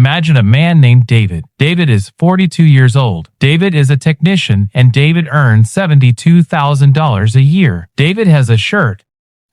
Imagine a man named David. David is 42 years old. David is a technician, and David earns $72,000 a year. David has a shirt,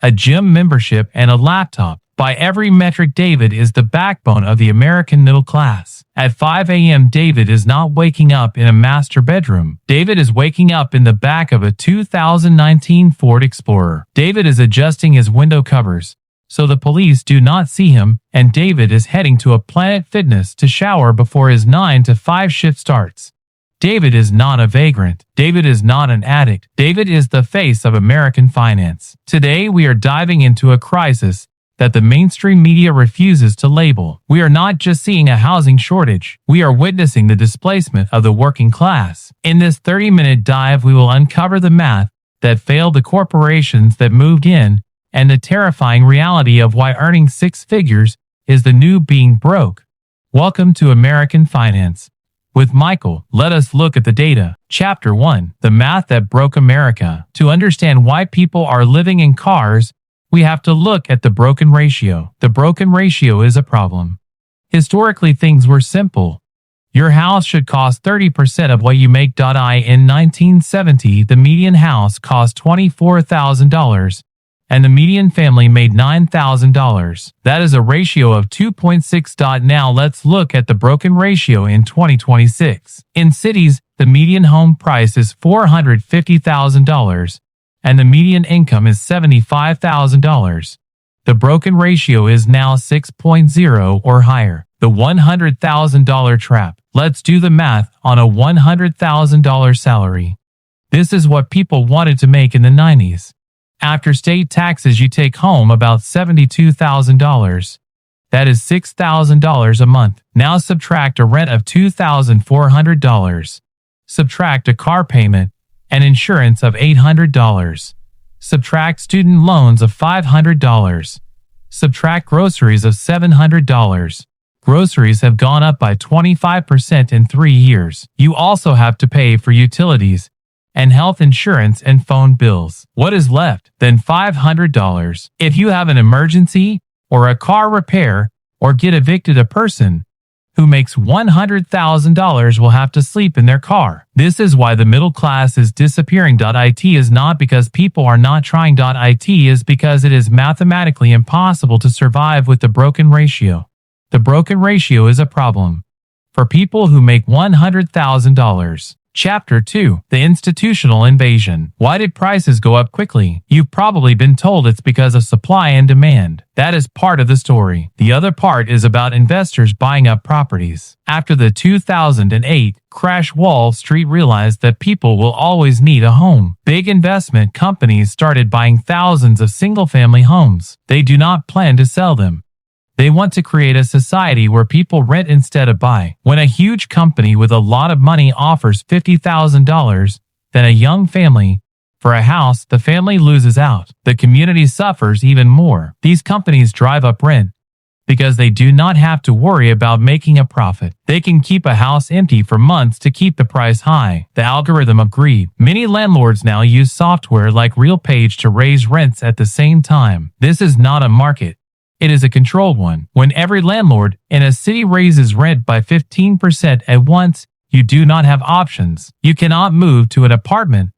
a gym membership, and a laptop. By every metric, David is the backbone of the American middle class. At 5 a.m., David is not waking up in a master bedroom. David is waking up in the back of a 2019 Ford Explorer. David is adjusting his window covers so the police do not see him, and David is heading to a Planet Fitness to shower before his 9 to 5 shift starts. David is not a vagrant. David is not an addict. David is the face of American finance. Today, we are diving into a crisis that the mainstream media refuses to label. We are not just seeing a housing shortage. We are witnessing the displacement of the working class. In this 30-minute dive, we will uncover the math that failed the corporations that moved in and the terrifying reality of why earning six figures is the new being broke. Welcome to American Finance. With Michael, let us look at the data. Chapter 1. The Math That Broke America. To understand why people are living in cars, we have to look at the broken ratio. The broken ratio is a problem. Historically, things were simple. Your house should cost 30% of what you make. In 1970, the median house cost $24,000, and the median family made $9,000. That is a ratio of 2.6. Now let's look at the broken ratio in 2026. In cities, the median home price is $450,000. And the median income is $75,000. The broken ratio is now 6.0 or higher. The $100,000 trap. Let's do the math on a $100,000 salary. This is what people wanted to make in the 90s. After state taxes, you take home about $72,000. That is $6,000 a month. Now subtract a rent of $2,400. Subtract a car payment and insurance of $800. Subtract student loans of $500. Subtract groceries of $700. Groceries have gone up by 25% in 3 years. You also have to pay for utilities and health insurance and phone bills. What is left? Then $500. If you have an emergency or a car repair or get evicted, a person who makes $100,000 will have to sleep in their car. This is why the middle class is disappearing. It is not because people are not trying. It is because it is mathematically impossible to survive with the broken ratio. The broken ratio is a problem for people who make $100,000. Chapter 2. The Institutional Invasion. Why did prices go up quickly? You've probably been told it's because of supply and demand. That is part of the story. The other part is about investors buying up properties. After the 2008 crash, Wall Street realized that people will always need a home. Big investment companies started buying thousands of single-family homes. They do not plan to sell them. They want to create a society where people rent instead of buy. When a huge company with a lot of money offers $50,000, then a young family for a house, the family loses out. The community suffers even more. These companies drive up rent because they do not have to worry about making a profit. They can keep a house empty for months to keep the price high. The algorithm of greed. Many landlords now use software like RealPage to raise rents at the same time. This is not a market. It is a controlled one. When every landlord in a city raises rent by 15% at once, you do not have options. You cannot move to an apartment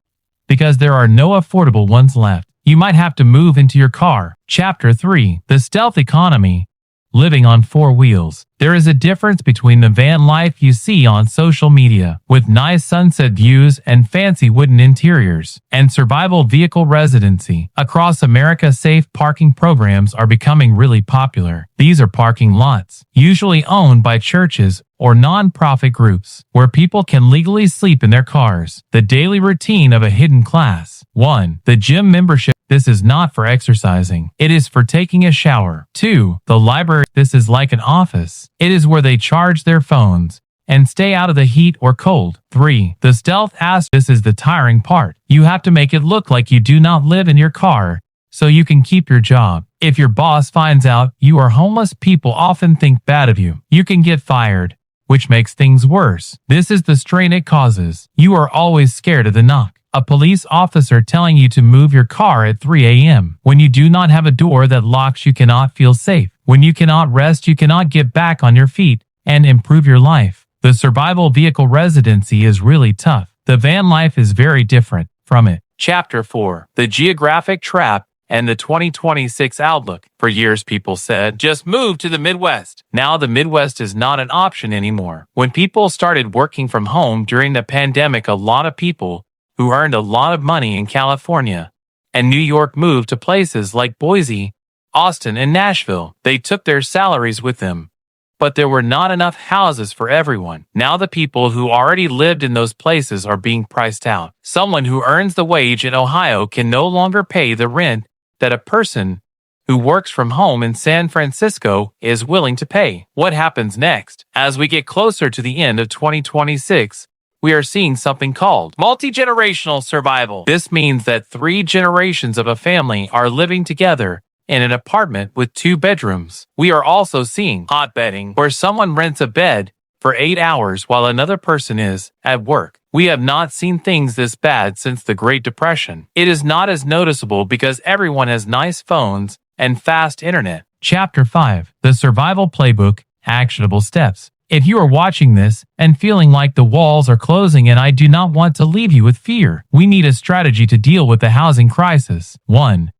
because there are no affordable ones left. You might have to move into your car. Chapter 3. The Stealth Economy. Living on four wheels. There is a difference between the van life you see on social media, with nice sunset views and fancy wooden interiors, and survival vehicle residency. Across America, safe parking programs are becoming really popular. These are parking lots, usually owned by churches or non-profit groups, where people can legally sleep in their cars. The daily routine of a hidden class. 1. The gym membership. This is not for exercising. It is for taking a shower. 2. The library. This is like an office. It is where they charge their phones and stay out of the heat or cold. 3. The stealth aspect. This is the tiring part. You have to make it look like you do not live in your car so you can keep your job. If your boss finds out you are homeless, people often think bad of you. You can get fired, which makes things worse. This is the strain it causes. You are always scared of the knock. A police officer telling you to move your car at 3 a.m. When you do not have a door that locks, you cannot feel safe. When you cannot rest, you cannot get back on your feet and improve your life. The survival vehicle residency is really tough. The van life is very different from it. Chapter 4. The Geographic Trap and the 2026 Outlook. For years, people said, just move to the Midwest. Now the Midwest is not an option anymore. When people started working from home during the pandemic, a lot of people who earned a lot of money in California and New York moved to places like Boise, Austin, and Nashville. They took their salaries with them, but there were not enough houses for everyone. Now the people who already lived in those places are being priced out. Someone who earns the wage in Ohio can no longer pay the rent that a person who works from home in San Francisco is willing to pay. What happens next? As we get closer to the end of 2026, we are seeing something called multi-generational survival. This means that 3 generations of a family are living together in an apartment with 2 bedrooms. We are also seeing hotbedding, where someone rents a bed for 8 hours while another person is at work. We have not seen things this bad since the Great Depression. It is not as noticeable because everyone has nice phones and fast internet. Chapter 5. The Survival Playbook, Actionable Steps. If you are watching this and feeling like the walls are closing in, I do not want to leave you with fear. We need a strategy to deal with the housing crisis. 1.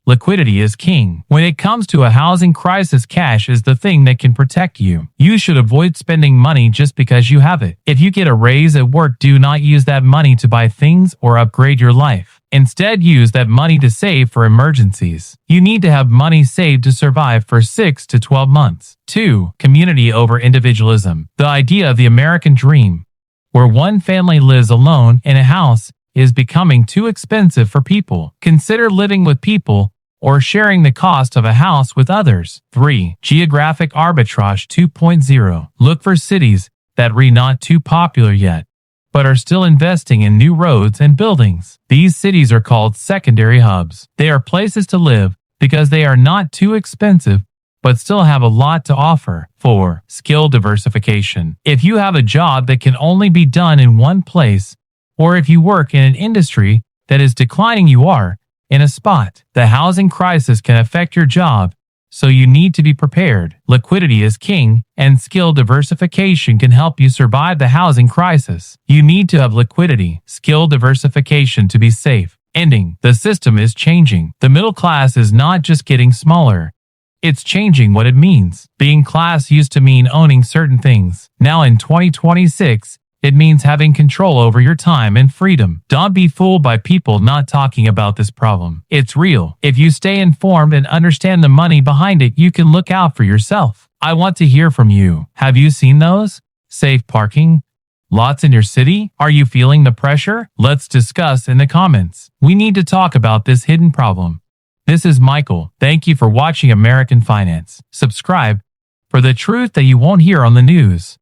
Liquidity is king. When it comes to a housing crisis, cash is the thing that can protect you. You should avoid spending money just because you have it. If you get a raise at work, do not use that money to buy things or upgrade your life. Instead, use that money to save for emergencies. You need to have money saved to survive for 6 to 12 months. 2. Community over individualism. The idea of the American dream, where one family lives alone in a house, is becoming too expensive for people. Consider living with people or sharing the cost of a house with others. 3. Geographic arbitrage 2.0. Look for cities that are not too popular yet, but are still investing in new roads and buildings. These cities are called secondary hubs. They are places to live because they are not too expensive, but still have a lot to offer. 4. Skill diversification. If you have a job that can only be done in one place, or if you work in an industry that is declining, you are in a spot. The housing crisis can affect your job, so you need to be prepared. Liquidity is king, and skill diversification can help you survive the housing crisis. You need to have liquidity, skill diversification to be safe. Ending. The system is changing. The middle class is not just getting smaller. It's changing what it means. Being class used to mean owning certain things. Now in 2026, it means having control over your time and freedom. Don't be fooled by people not talking about this problem. It's real. If you stay informed and understand the money behind it, you can look out for yourself. I want to hear from you. Have you seen those safe parking lots in your city? Are you feeling the pressure? Let's discuss in the comments. We need to talk about this hidden problem. This is Michael. Thank you for watching American Finance. Subscribe for the truth that you won't hear on the news.